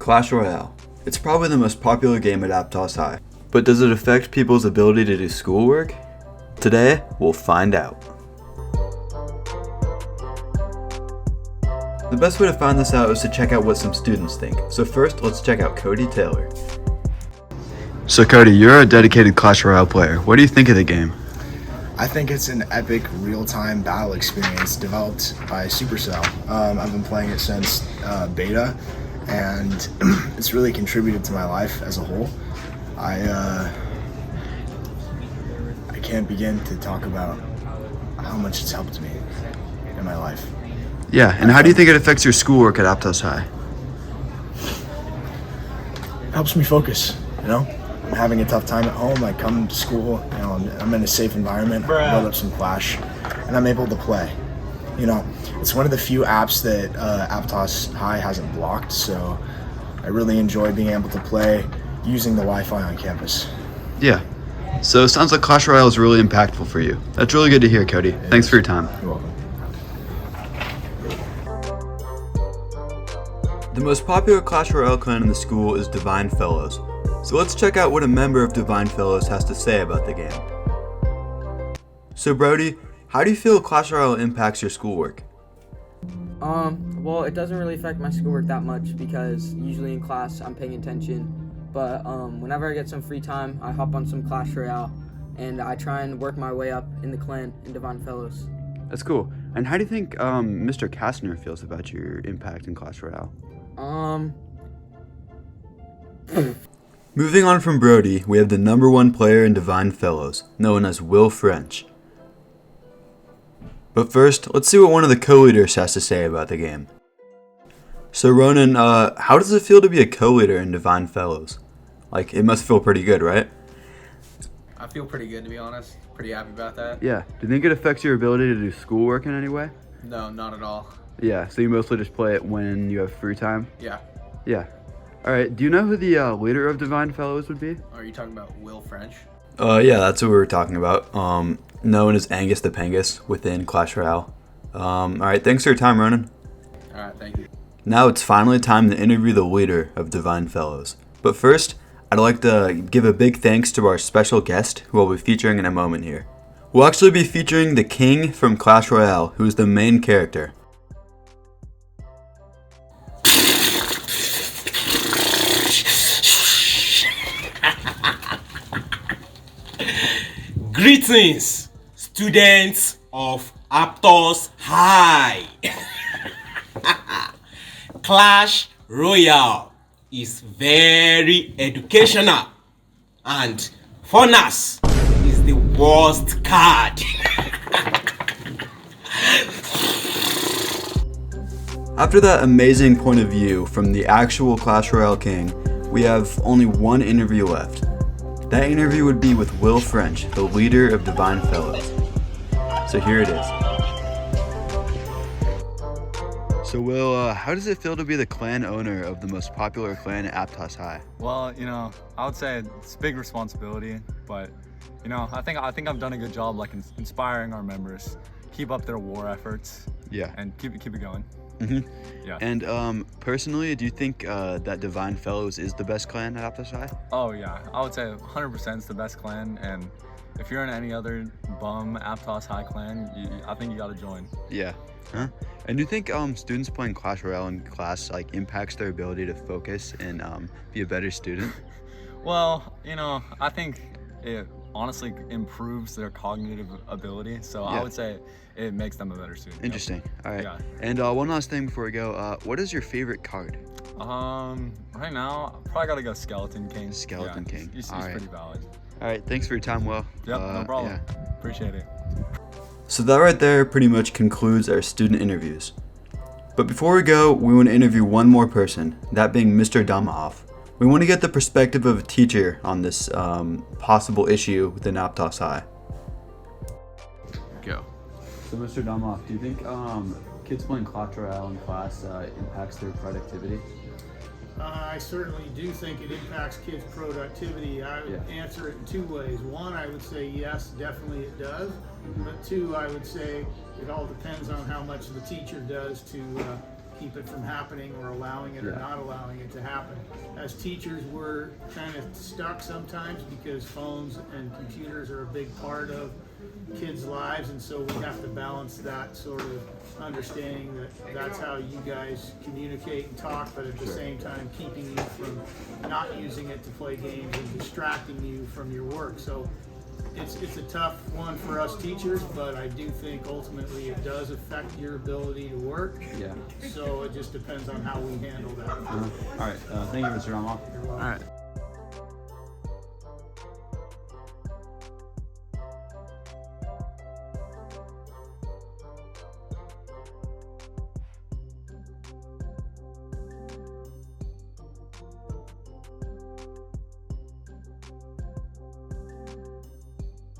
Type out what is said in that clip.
Clash Royale. It's probably the most popular game at Aptos High. But does it affect people's ability to do schoolwork? Today, we'll find out. The best way to find this out is to check out what some students think. So first, let's check out Cody Taylor. So Cody, you're a dedicated Clash Royale player. What do you think of the game? I think it's an epic real-time battle experience developed by Supercell. I've been playing it since beta, and it's really contributed to my life as a whole. I can't begin to talk about how much it's helped me in my life. Yeah, and how do you think it affects your schoolwork at Aptos High? It helps me focus, you know? I'm having a tough time at home. I come to school, you know, I'm in a safe environment, I build up some Clash, and I'm able to play. You know, it's one of the few apps that Aptos High hasn't blocked, so I really enjoy being able to play using the Wi-Fi on campus. Yeah, so it sounds like Clash Royale is really impactful for you. That's really good to hear, Cody. Thanks for your time. You're welcome. The most popular Clash Royale clan in the school is Divine Fellows. So let's check out what a member of Divine Fellows has to say about the game. So Brody, how do you feel Clash Royale impacts your schoolwork? Well, it doesn't really affect my schoolwork that much because usually in class I'm paying attention. But whenever I get some free time, I hop on some Clash Royale and I try and work my way up in the clan in Divine Fellows. That's cool. And how do you think Mr. Kastner feels about your impact in Clash Royale? Moving on from Brody, we have the #1 player in Divine Fellows, known as Will French. But first, let's see what one of the co-leaders has to say about the game. So Ronan, how does it feel to be a co-leader in Divine Fellows? Like, it must feel pretty good, right? I feel pretty good, to be honest. Pretty happy about that. Yeah. Do you think it affects your ability to do schoolwork in any way? No, not at all. Yeah, so you mostly just play it when you have free time? Yeah. Yeah. Alright, do you know who the leader of Divine Fellows would be? Are you talking about Will French? Yeah, that's what we were talking about. Known as Angus the Pengus within Clash Royale. Alright, thanks for your time, Ronan. Alright, thank you. Now it's finally time to interview the leader of Divine Fellows. But first, I'd like to give a big thanks to our special guest, who I'll be featuring in a moment here. We'll actually be featuring the King from Clash Royale, who is the main character. Greetings, students of Aptos High. Clash Royale is very educational, and Funas is the worst card. After that amazing point of view from the actual Clash Royale King, we have only one interview left. That interview would be with Will French, the leader of Divine Fellows. So here it is. So Will, how does it feel to be the clan owner of the most popular clan at Aptos High? Well, you know, I would say it's a big responsibility, but you know, I think I've done a good job like inspiring our members, keep up their war efforts. Yeah. And keep it going. Mm-hmm. Yeah. And personally, do you think that Divine Fellows is the best clan at Aptos High? Oh yeah, I would say 100% is the best clan, and if you're in any other bum Aptos High clan, I think you gotta join. Yeah. Huh? And do you think students playing Clash Royale in class like impacts their ability to focus and be a better student? Well, you know, I think it honestly improves their cognitive ability, so Yeah. I would say it makes them a better student. Interesting. All right. Yeah. And one last thing before we go, what is your favorite card? Right now, I probably gotta go Skeleton King. Skeleton King. He's All right. pretty valid. All right. Thanks for your time, Will. Yep, no problem. Yeah. Appreciate it. So that right there pretty much concludes our student interviews. But before we go, we want to interview one more person, that being Mr. Damahoff. We want to get the perspective of a teacher on this possible issue within Aptos High. Go. So Mr. Damahoff, do you think kids playing Clash Royale in class impacts their productivity? I certainly do think it impacts kids' productivity. I would answer it in two ways. One, I would say yes, definitely it does. But two, I would say it all depends on how much the teacher does to keep it from happening or allowing it or not allowing it to happen. As teachers, we're kind of stuck sometimes because phones and computers are a big part of kids' lives, and so we have to balance that sort of understanding that that's how you guys communicate and talk, but at the same time keeping you from not using it to play games and distracting you from your work. So it's a tough one for us teachers, but I do think ultimately it does affect your ability to work. Yeah. So it just depends on how we handle that. All right. Thank you, Mr. Ramoff. All right.